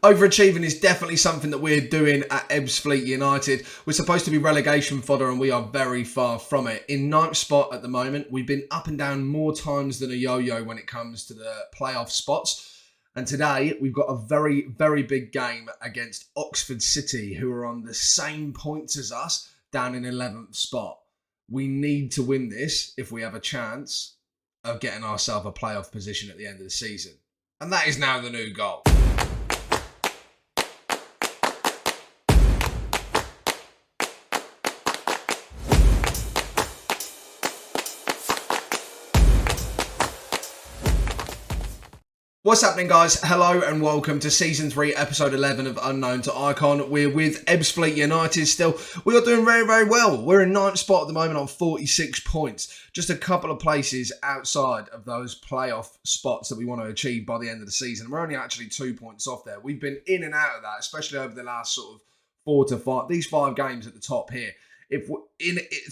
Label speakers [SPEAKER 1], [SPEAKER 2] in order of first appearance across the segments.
[SPEAKER 1] Overachieving is definitely something that we're doing at Ebbsfleet United. We're supposed to be relegation fodder and we are very far from it. In ninth spot at the moment, we've been up and down more times than a yo-yo when it comes to the playoff spots. And today, we've got a very, very big game against Oxford City, who are on the same points as us, down in 11th spot. We need to win this if we have a chance of getting ourselves a playoff position at the end of the season. And that is now the new goal. What's happening, guys? Hello and welcome to Season 3, Episode 11 of Unknown to Icon. We're with Ebbsfleet United still. We are doing very, very well. We're in 9th spot at the moment on 46 points. Just a couple of places outside of those playoff spots that we want to achieve by the end of the season. We're only actually 2 points off there. We've been in and out of that, especially over the last sort of 4 to 5, these 5 games at the top here.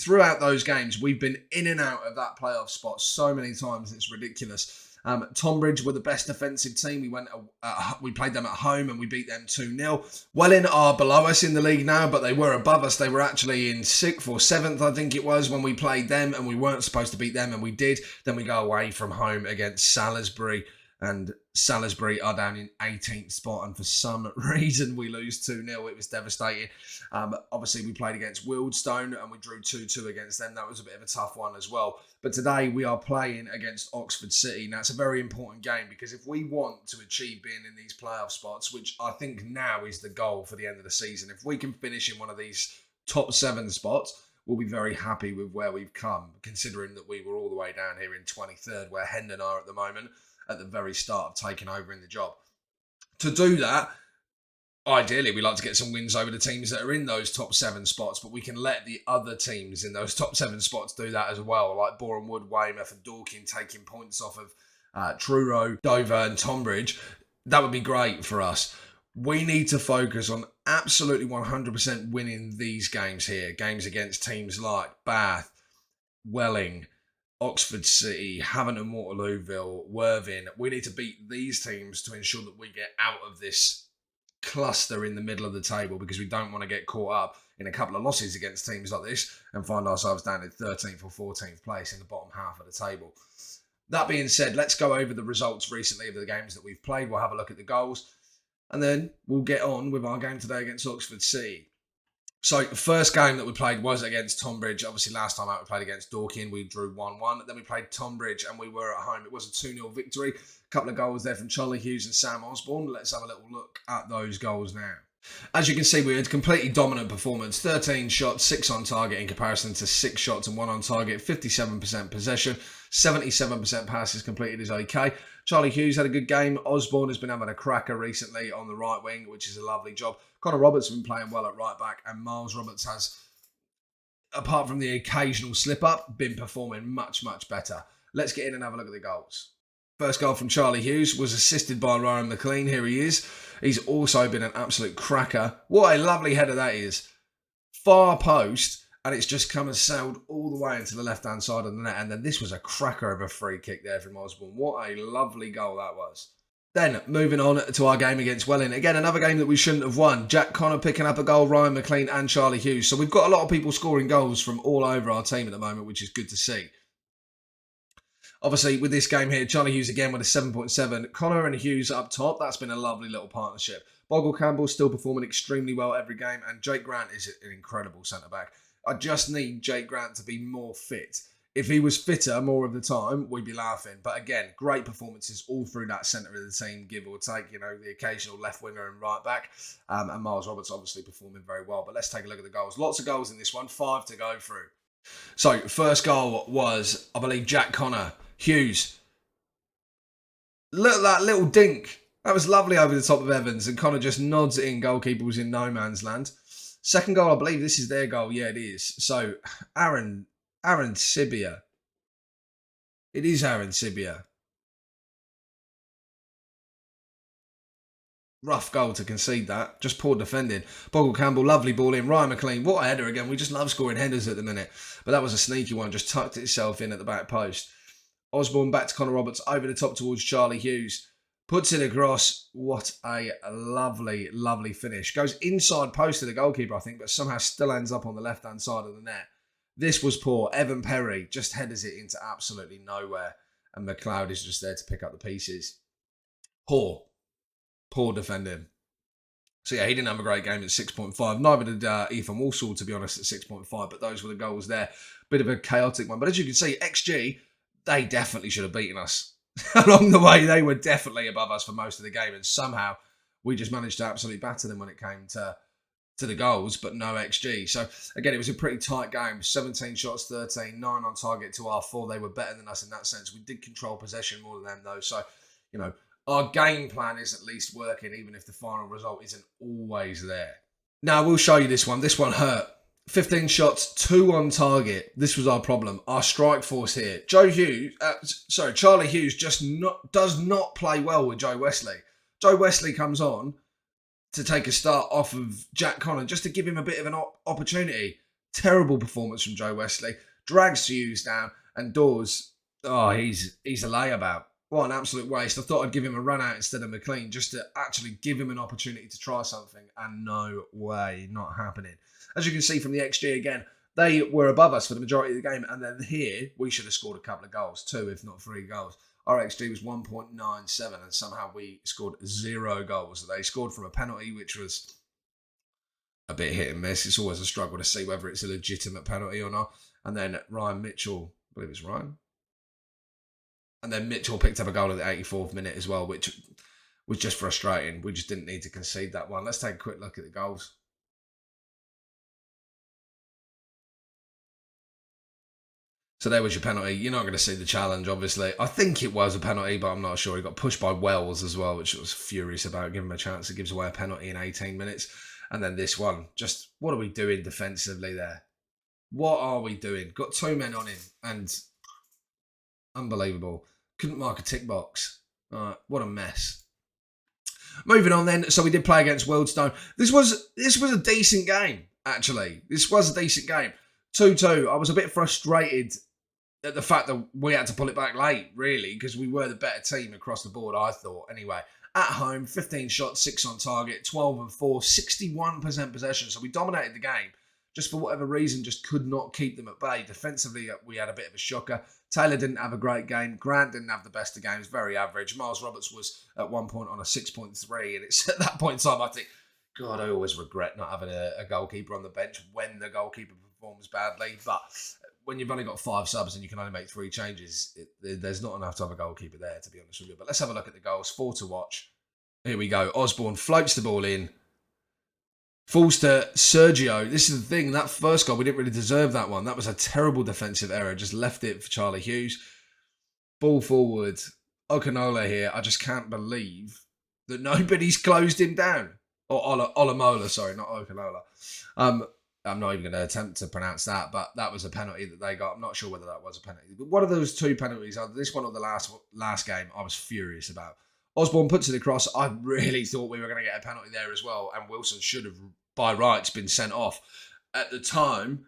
[SPEAKER 1] Throughout those games, we've been in and out of that playoff spot so many times, it's ridiculous. Tonbridge were the best defensive team. We played them at home and we beat them 2-0. Welling are below us in the league now, but they were above us. They were actually in 6th or 7th, I think it was, when we played them, and we weren't supposed to beat them, and we did. Then we go away from home against Salisbury, and Salisbury are down in 18th spot, and for some reason we lose 2-0. It was devastating. Obviously, we played against Wildstone and we drew 2-2 against them. That was a bit of a tough one as well. But today we are playing against Oxford City. Now, it's a very important game because if we want to achieve being in these playoff spots, which I think now is the goal for the end of the season, if we can finish in one of these top 7 spots, we'll be very happy with where we've come, considering that we were all the way down here in 23rd, where Hendon are at the moment, at the very start of taking over in the job. To do that, ideally, we like to get some wins over the teams that are in those top 7 spots, but we can let the other teams in those top 7 spots do that as well, like Boreham Wood, Weymouth and Dorking taking points off of Truro, Dover and Tonbridge. That would be great for us. We need to focus on absolutely 100% winning these games here. Games against teams like Bath, Welling, Oxford City, Havant and Waterlooville, Worthing. We need to beat these teams to ensure that we get out of this cluster in the middle of the table, because we don't want to get caught up in a couple of losses against teams like this and find ourselves down in 13th or 14th place in the bottom half of the table. That being said, let's go over the results recently of the games that we've played. We'll have a look at the goals and then we'll get on with our game today against Oxford City. So the first game that we played was against Tonbridge. Obviously, last time out we played against Dorking. We drew 1-1. Then we played Tonbridge and we were at home. It was a 2-0 victory. A couple of goals there from Charlie Hughes and Sam Osborne. Let's have a little look at those goals now. As you can see, we had a completely dominant performance. 13 shots, 6 on target in comparison to 6 shots and 1 on target. 57% possession, 77% passes completed is okay. Charlie Hughes had a good game. Osborne has been having a cracker recently on the right wing, which is a lovely job. Connor Roberts has been playing well at right back, and Miles Roberts has, apart from the occasional slip up, been performing much, much better. Let's get in and have a look at the goals. First goal from Charlie Hughes was assisted by Ryan McLean. Here he is. He's also been an absolute cracker. What a lovely header that is. Far post, and it's just come and sailed all the way into the left-hand side of the net. And then this was a cracker of a free kick there from Osborne. What a lovely goal that was. Then, moving on to our game against Welling. Again, another game that we shouldn't have won. Jack Connor picking up a goal, Ryan McLean and Charlie Hughes. So we've got a lot of people scoring goals from all over our team at the moment, which is good to see. Obviously, with this game here, Charlie Hughes again with a 7.7. Connor and Hughes up top. That's been a lovely little partnership. Bogle Campbell still performing extremely well every game. And Jake Grant is an incredible centre-back. I just need Jake Grant to be more fit. If he was fitter more of the time, we'd be laughing. But again, great performances all through that centre of the team, give or take, the occasional left winger and right back. And Miles Roberts obviously performing very well. But let's take a look at the goals. Lots of goals in this one, 5 to go through. So, first goal was, I believe, Jack Connor. Hughes. Look at that little dink. That was lovely over the top of Evans, and Connor just nods it in. Goalkeeper was in no man's land. Second goal, I believe this is their goal. Yeah, it is. So, Aaron Sibia. It is Aaron Sibia. Rough goal to concede that. Just poor defending. Bogle Campbell, lovely ball in. Ryan McLean, what a header again. We just love scoring headers at the minute. But that was a sneaky one. Just tucked itself in at the back post. Osborne back to Connor Roberts, over the top towards Charlie Hughes. Puts it across. What a lovely, lovely finish. Goes inside post to the goalkeeper, I think, but somehow still ends up on the left-hand side of the net. This was poor. Evan Perry just headers it into absolutely nowhere. And McLeod is just there to pick up the pieces. Poor. Poor defending. So yeah, he didn't have a great game at 6.5. Neither did Ethan Walsall, to be honest, at 6.5. But those were the goals there. Bit of a chaotic one. But as you can see, XG, they definitely should have beaten us. Along the way, they were definitely above us for most of the game. And somehow, we just managed to absolutely batter them when it came to the goals, but no XG. So again, it was a pretty tight game. 17 shots, 13, 9 on target to our 4. They were better than us in that sense. We did control possession more than them, though. So, you know, our game plan is at least working, even if the final result isn't always there. Now, we'll show you this one. This one hurt. 15 shots, 2 on target. This was our problem. Our strike force here. Charlie Hughes does not play well with Joe Wesley. Joe Wesley comes on to take a start off of Jack Connor just to give him a bit of an opportunity. Terrible performance from Joe Wesley. Drags Hughes down, and Dawes, he's a layabout. What an absolute waste. I thought I'd give him a run out instead of McLean just to actually give him an opportunity to try something, and no way, not happening. As you can see from the XG again, they were above us for the majority of the game, and then here we should have scored a couple of goals, 2 if not 3 goals. Our XG was 1.97 and somehow we scored 0 goals. They scored from a penalty, which was a bit hit and miss. It's always a struggle to see whether it's a legitimate penalty or not. And then Ryan Mitchell, I believe it's Ryan. And then Mitchell picked up a goal at the 84th minute as well, which was just frustrating. We just didn't need to concede that one. Let's take a quick look at the goals. So there was your penalty. You're not going to see the challenge, obviously. I think it was a penalty, but I'm not sure. He got pushed by Wells as well, which I was furious about. Give him a chance. It gives away a penalty in 18 minutes. And then this one. Just, what are we doing defensively there? What are we doing? Got 2 men on him. And unbelievable. Couldn't mark a tick box. What a mess. Moving on then. So we did play against Wildstone. This was a decent game, actually. This was a decent game. 2-2. I was a bit frustrated at the fact that we had to pull it back late, really, because we were the better team across the board, I thought. Anyway, at home, 15 shots, 6 on target, 12 and 4, 61% possession. So we dominated the game. Just for whatever reason, just could not keep them at bay. Defensively, we had a bit of a shocker. Taylor didn't have a great game. Grant didn't have the best of games, very average. Miles Roberts was at one point on a 6.3, and it's at that point in time, I think, God, I always regret not having a goalkeeper on the bench when the goalkeeper performs badly. But when you've only got 5 subs and you can only make 3 changes, there's not enough to have a goalkeeper there, to be honest with you. But let's have a look at the goals. 4 to watch. Here we go. Osborne floats the ball in. Falls to Sergio. This is the thing. That first goal, we didn't really deserve that one. That was a terrible defensive error. Just left it for Charlie Hughes. Ball forward. Okanola here. I just can't believe that nobody's closed him down. Or Olamola, sorry, not Okanola. I'm not even going to attempt to pronounce that, but that was a penalty that they got. I'm not sure whether that was a penalty. But one of those 2 penalties, either this one or the last game, I was furious about. Osborne puts it across. I really thought we were going to get a penalty there as well, and Wilson should have, by rights, been sent off. At the time,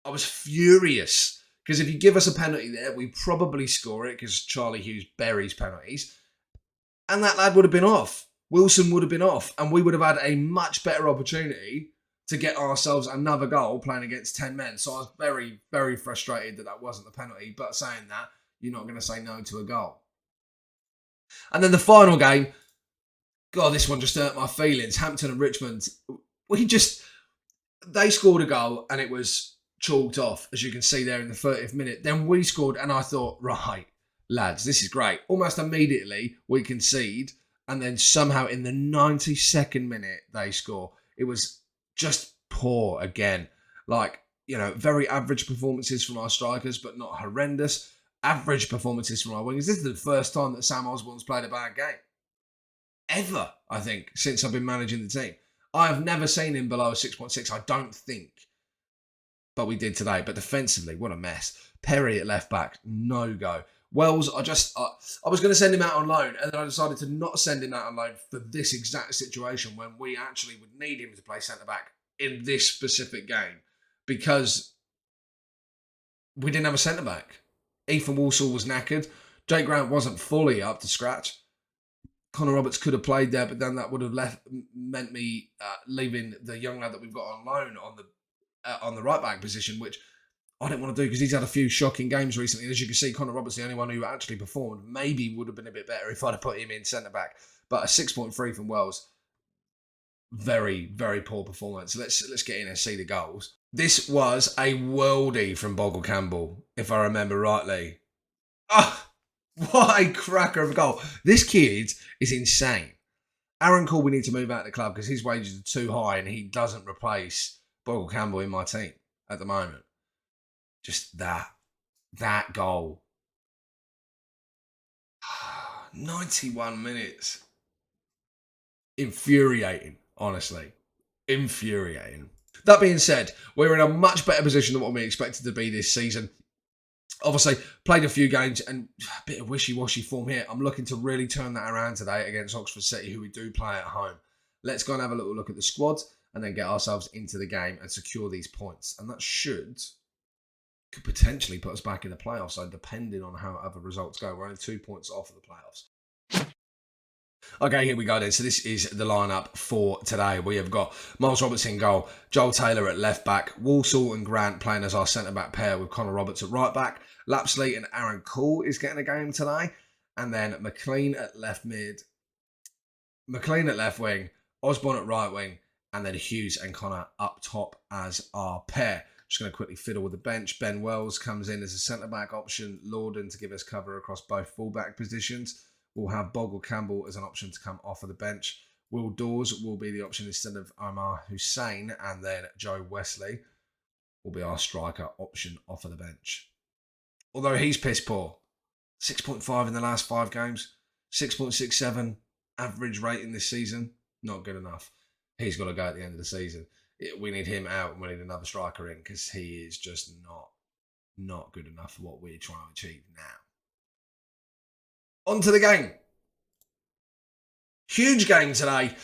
[SPEAKER 1] I was furious, because if you give us a penalty there, we probably score it, because Charlie Hughes buries penalties, and that lad would have been off. Wilson would have been off, and we would have had a much better opportunity to get ourselves another goal playing against 10 men. So I was very, very frustrated that wasn't the penalty. But saying that, you're not going to say no to a goal. And then the final game, God, this one just hurt my feelings. Hampton and Richmond, they scored a goal and it was chalked off, as you can see there in the 30th minute. Then we scored, and I thought, right, lads, this is great. Almost immediately, we concede. And then somehow in the 92nd minute, they score. It was just poor again. Very average performances from our strikers, but not horrendous. Average performances from our wingers. This is the first time that Sam Osborne's played a bad game. Ever, I think, since I've been managing the team. I have never seen him below a 6.6, I don't think. But we did today. But defensively, what a mess. Perry at left back, no go. Wells, I was going to send him out on loan, and then I decided to not send him out on loan for this exact situation when we actually would need him to play centre-back in this specific game, because we didn't have a centre-back. Ethan Walsall was knackered. Jake Grant wasn't fully up to scratch. Connor Roberts could have played there, but then that would have meant me leaving the young lad that we've got on loan on the right back position, which I didn't want to do because he's had a few shocking games recently. And as you can see, Connor Roberts, the only one who actually performed, maybe would have been a bit better if I'd have put him in centre back. But a 6.3 from Wells, very, very poor performance. Let's get in and see the goals. This was a worldie from Bogle Campbell, if I remember rightly. Ah, what a cracker of a goal. This kid is insane. Aaron Cole, we need to move out of the club because his wages are too high and he doesn't replace Bogle Campbell in my team at the moment. Just that goal. 91 minutes. Infuriating, honestly. Infuriating. That being said, we're in a much better position than what we expected to be this season. Obviously, played a few games and a bit of wishy-washy form here. I'm looking to really turn that around today against Oxford City, who we do play at home. Let's go and have a little look at the squad and then get ourselves into the game and secure these points. And that could potentially put us back in the playoffs, so depending on how other results go. We're only 2 points off of the playoffs. Okay, here we go then. So this is the lineup for today. We have got Miles Roberts in goal, Joel Taylor at left back, Walsall and Grant playing as our centre back pair with Connor Roberts at right back, Lapsley and Aaron Cole is getting a game today, and then McLean at left mid, McLean at left wing, Osborne at right wing, and then Hughes and Connor up top as our pair. Just going to quickly fiddle with the bench. Ben Wells comes in as a centre back option, Lorden to give us cover across both full-back positions. We'll have Bogle Campbell as an option to come off of the bench. Will Dawes will be the option instead of Omar Hussein. And then Joe Wesley will be our striker option off of the bench. Although he's piss poor. 6.5 in the last 5 games. 6.67 average rating this season. Not good enough. He's got to go at the end of the season. We need him out and we need another striker in because he is just not good enough for what we're trying to achieve now. On to the game. Huge game today.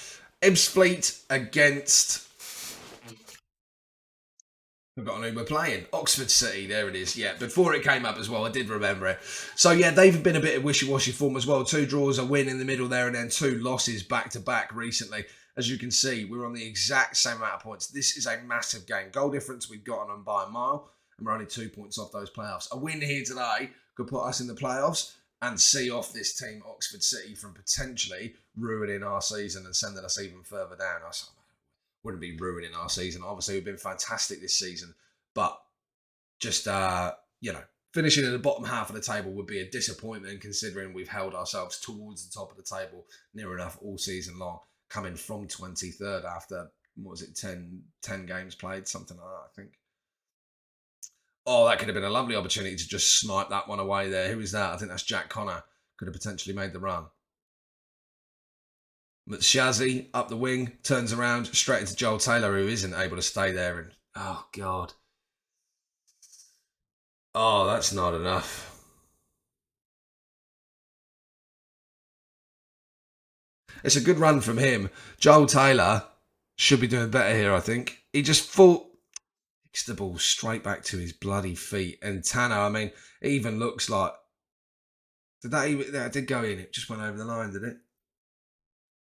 [SPEAKER 1] Ebbsfleet against... I've got who we're playing. Oxford City, there it is. Yeah, before it came up as well, I did remember it. So yeah, they've been a bit of wishy-washy form as well. 2 draws, a win in the middle there, and then 2 losses back-to-back recently. As you can see, we're on the exact same amount of points. This is a massive game. Goal difference, we've got them by a mile, and we're only 2 points off those playoffs. A win here today could put us in the playoffs and see off this team, Oxford City, from potentially ruining our season and sending us even further down. I wouldn't be ruining our season. Obviously, we've been fantastic this season, but just, finishing in the bottom half of the table would be a disappointment considering we've held ourselves towards the top of the table near enough all season long, coming from 23rd after, 10 games played, something like that, I think. Oh, that could have been a lovely opportunity to just snipe that one away there. Who is that? I think that's Jack Connor. Could have potentially made the run. But Shazzy up the wing, turns around straight into Joel Taylor, who isn't able to stay there. And oh, God. Oh, that's not enough. It's a good run from him. Joel Taylor should be doing better here, I think. He just kicks the ball straight back to his bloody feet. And Tanner, I mean, it even looks like... That did go in. It just went over the line, did it?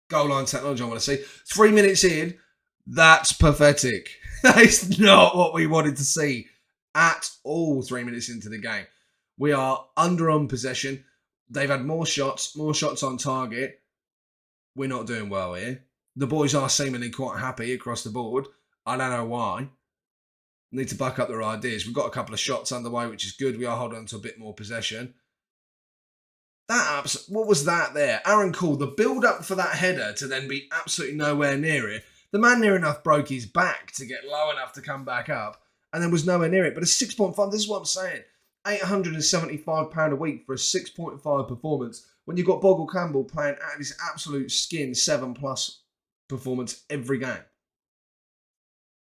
[SPEAKER 1] Goal line technology, I want to see. 3 minutes in, that's pathetic. That is not what we wanted to see at all 3 minutes into the game. We are under on possession. They've had more shots on target. We're not doing well here. The boys are seemingly quite happy across the board. I don't know why. Need to back up their ideas. We've got a couple of shots underway, which is good. We are holding on to a bit more possession. What was that there? Aaron Cole, the build-up for that header to then be absolutely nowhere near it. The man near enough broke his back to get low enough to come back up and then was nowhere near it. But a 6.5, this is what I'm saying. £875 a week for a 6.5 performance when you've got Bogle Campbell playing at his absolute skin 7+ performance every game.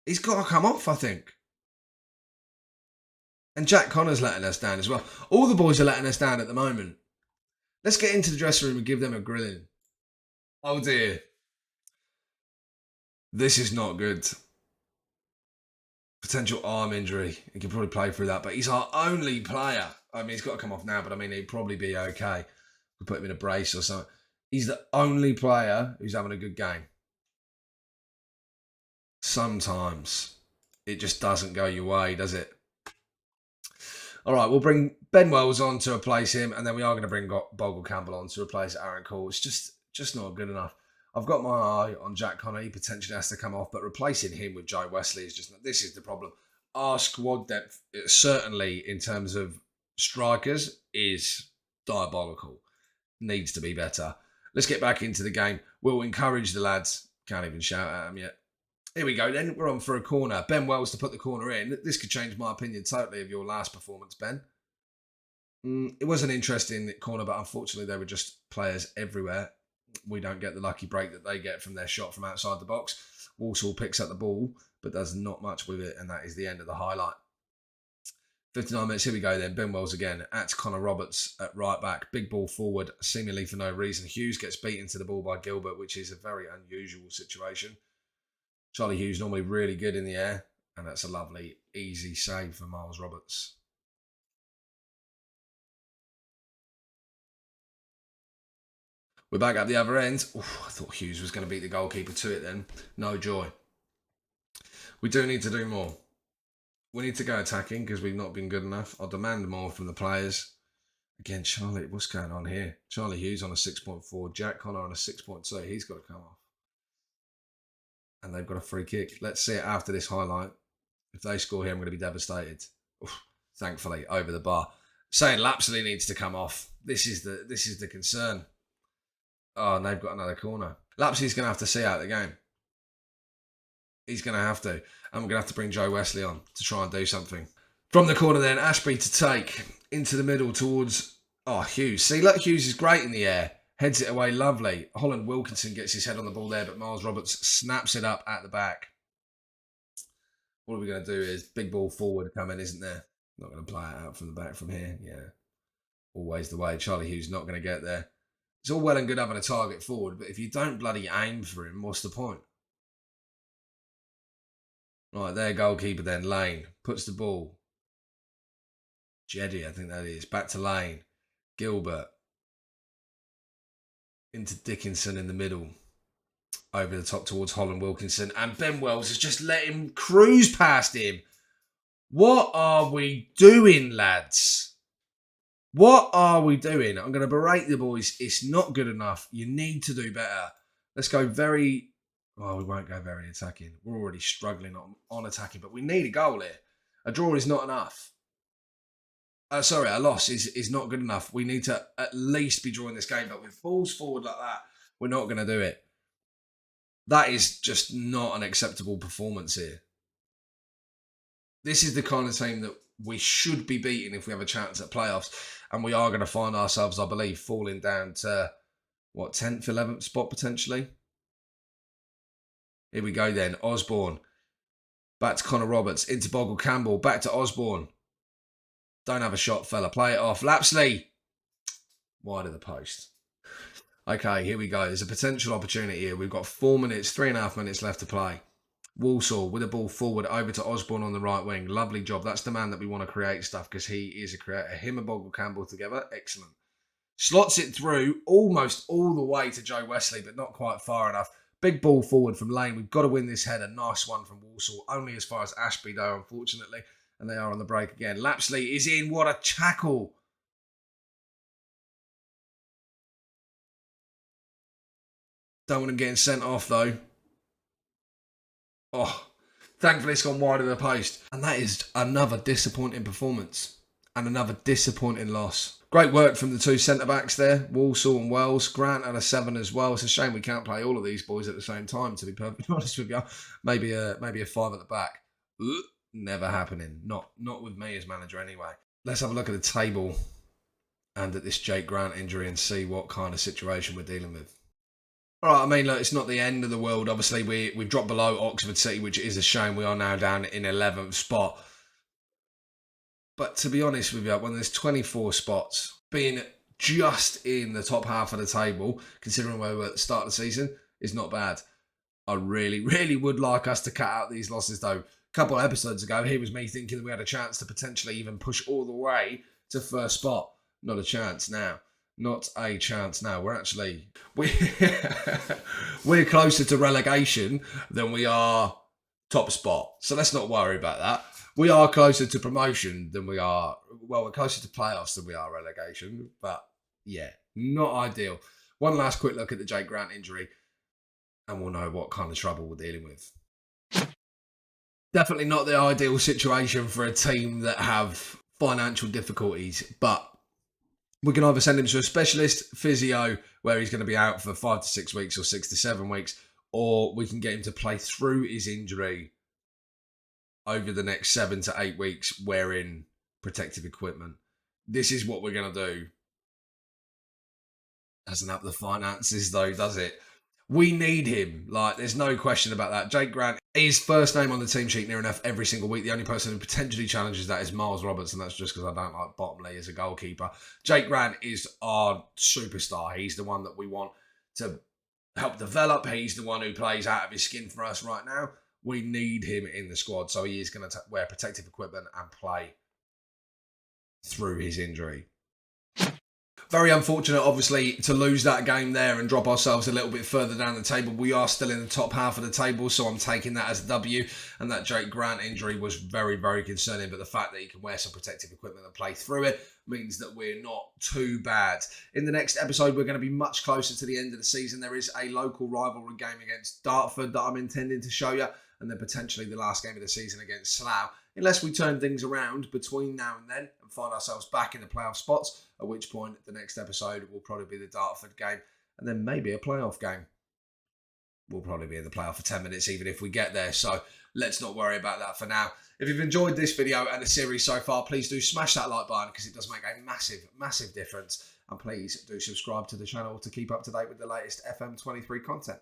[SPEAKER 1] He's got to come off, I think. And Jack Connor's letting us down as well. All the boys are letting us down at the moment. Let's get into the dressing room and give them a grilling. Oh dear. This is not good. Potential arm injury. He can probably play through that, but he's our only player. I mean, he's got to come off now, but I mean, he'd probably be okay. We'll put him in a brace or something. He's the only player who's having a good game. Sometimes it just doesn't go your way, does it? All right, we'll bring Ben Wells on to replace him, and then we are going to bring Bogle Campbell on to replace Aaron Cole. It's just not good enough. I've got my eye on Jack Connor. He potentially has to come off, but replacing him with Joe Wesley is just... This is the problem. Our squad depth, certainly in terms of strikers, is diabolical. Needs to be better. Let's get back into the game. We'll encourage the lads. Can't even shout at them yet. Here we go then. We're on for a corner. Ben Wells to put the corner in. This could change my opinion totally of your last performance, Ben. It was an interesting corner, but unfortunately they were just players everywhere. We don't get the lucky break that they get from their shot from outside the box. Walsall picks up the ball, but does not much with it, and that is the end of the highlight. 59 minutes, here we go then. Ben Wells again at Connor Roberts at right back. Big ball forward, seemingly for no reason. Hughes gets beaten to the ball by Gilbert, which is a very unusual situation. Charlie Hughes normally really good in the air, and that's a lovely, easy save for Miles Roberts. We're back up the other end. Oof, I thought Hughes was going to beat the goalkeeper to it then. No joy. We do need to do more. We need to go attacking because we've not been good enough. I'll demand more from the players. Again, Charlie, what's going on here? Charlie Hughes on a 6.4. Jack Connor on a 6.2. He's got to come off. And they've got a free kick. Let's see it after this highlight. If they score here, I'm going to be devastated. Oof, thankfully, over the bar. Saying Lapsley needs to come off. This is the concern. Oh, and they've got another corner. Lapsley's going to have to see out the game. He's going to have to. And we're going to have to bring Joe Wesley on to try and do something. From the corner then, Ashby to take into the middle towards... Oh, Hughes. See, look, Hughes is great in the air. Heads it away, lovely. Holland Wilkinson gets his head on the ball there, but Miles Roberts snaps it up at the back. What are we going to do is big ball forward coming, isn't there? Not going to play it out from the back from here. Yeah. Always the way. Charlie Hughes not going to get there. It's all well and good having a target forward, but if you don't bloody aim for him, what's the point? Right, there, goalkeeper then. Lane puts the ball. Jeddy, I think that is. Back to Lane. Gilbert. Into Dickinson in the middle. Over the top towards Holland Wilkinson. And Ben Wells has just let him cruise past him. What are we doing, lads? What are we doing? I'm going to berate the boys. It's not good enough. You need to do better. Let's go very... Well, we won't go very attacking. We're already struggling on attacking, but we need a goal here. A draw is not enough. Sorry, a loss is not good enough. We need to at least be drawing this game, but with balls forward like that, we're not going to do it. That is just not an acceptable performance here. This is the kind of team that we should be beating if we have a chance at playoffs, and we are going to find ourselves, I believe, falling down to, what, 10th, 11th spot potentially? Here we go then. Osborne. Back to Connor Roberts. Into Bogle Campbell. Back to Osborne. Don't have a shot, fella. Play it off. Lapsley. Wide of the post. Okay, here we go. There's a potential opportunity here. We've got 4 minutes, 3.5 minutes left to play. Walsall with the ball forward over to Osborne on the right wing. Lovely job. That's the man that we want to create stuff because he is a creator. Him and Bogle Campbell together. Excellent. Slots it through almost all the way to Joe Wesley, but not quite far enough. Big ball forward from Lane. We've got to win this header. Nice one from Walsall. Only as far as Ashby, though, unfortunately. And they are on the break again. Lapsley is in. What a tackle. Don't want him getting sent off, though. Oh, thankfully it's gone wide of the post. And that is another disappointing performance. And another disappointing loss. Great work from the two centre-backs there, Walsall and Wells. Grant had a 7 as well. It's a shame we can't play all of these boys at the same time, to be perfectly honest with you. Maybe a 5 at the back. Never happening. Not with me as manager anyway. Let's have a look at the table and at this Jake Grant injury and see what kind of situation we're dealing with. All right, I mean, look, it's not the end of the world. Obviously, we've dropped below Oxford City, which is a shame. We are now down in 11th spot. But to be honest with you, when there's 24 spots, being just in the top half of the table, considering where we were at the start of the season, is not bad. I really, really would like us to cut out these losses, though. A couple of episodes ago, here was me thinking we had a chance to potentially even push all the way to first spot. Not a chance now. Not a chance now. We're actually we're closer to relegation than we are top spot. So let's not worry about that. We are closer to promotion than we are. Well, we're closer to playoffs than we are relegation. But yeah, not ideal. One last quick look at the Jake Grant injury, and we'll know what kind of trouble we're dealing with. Definitely not the ideal situation for a team that have financial difficulties, but we can either send him to a specialist physio where he's going to be out for 5 to 6 weeks or 6 to 7 weeks, or we can get him to play through his injury over the next 7 to 8 weeks wearing protective equipment. This is what we're going to do. Doesn't have the finances though, does it? We need him. Like, there's no question about that. Jake Grant is first name on the team sheet near enough every single week. The only person who potentially challenges that is Miles Roberts, and that's just because I don't like Bottomley as a goalkeeper. Jake Grant is our superstar. He's the one that we want to help develop. He's the one who plays out of his skin for us right now. We need him in the squad, so he is going to wear protective equipment and play through his injury. Very unfortunate, obviously, to lose that game there and drop ourselves a little bit further down the table. We are still in the top half of the table, so I'm taking that as a W. And that Jake Grant injury was very, very concerning. But the fact that he can wear some protective equipment and play through it means that we're not too bad. In the next episode, we're going to be much closer to the end of the season. There is a local rivalry game against Dartford that I'm intending to show you, and then potentially the last game of the season against Slough, unless we turn things around between now and then and find ourselves back in the playoff spots, at which point the next episode will probably be the Dartford game, and then maybe a playoff game. We'll probably be in the playoff for 10 minutes even if we get there, so let's not worry about that for now. If you've enjoyed this video and the series so far, please do smash that like button because it does make a massive, massive difference. And please do subscribe to the channel to keep up to date with the latest FM23 content.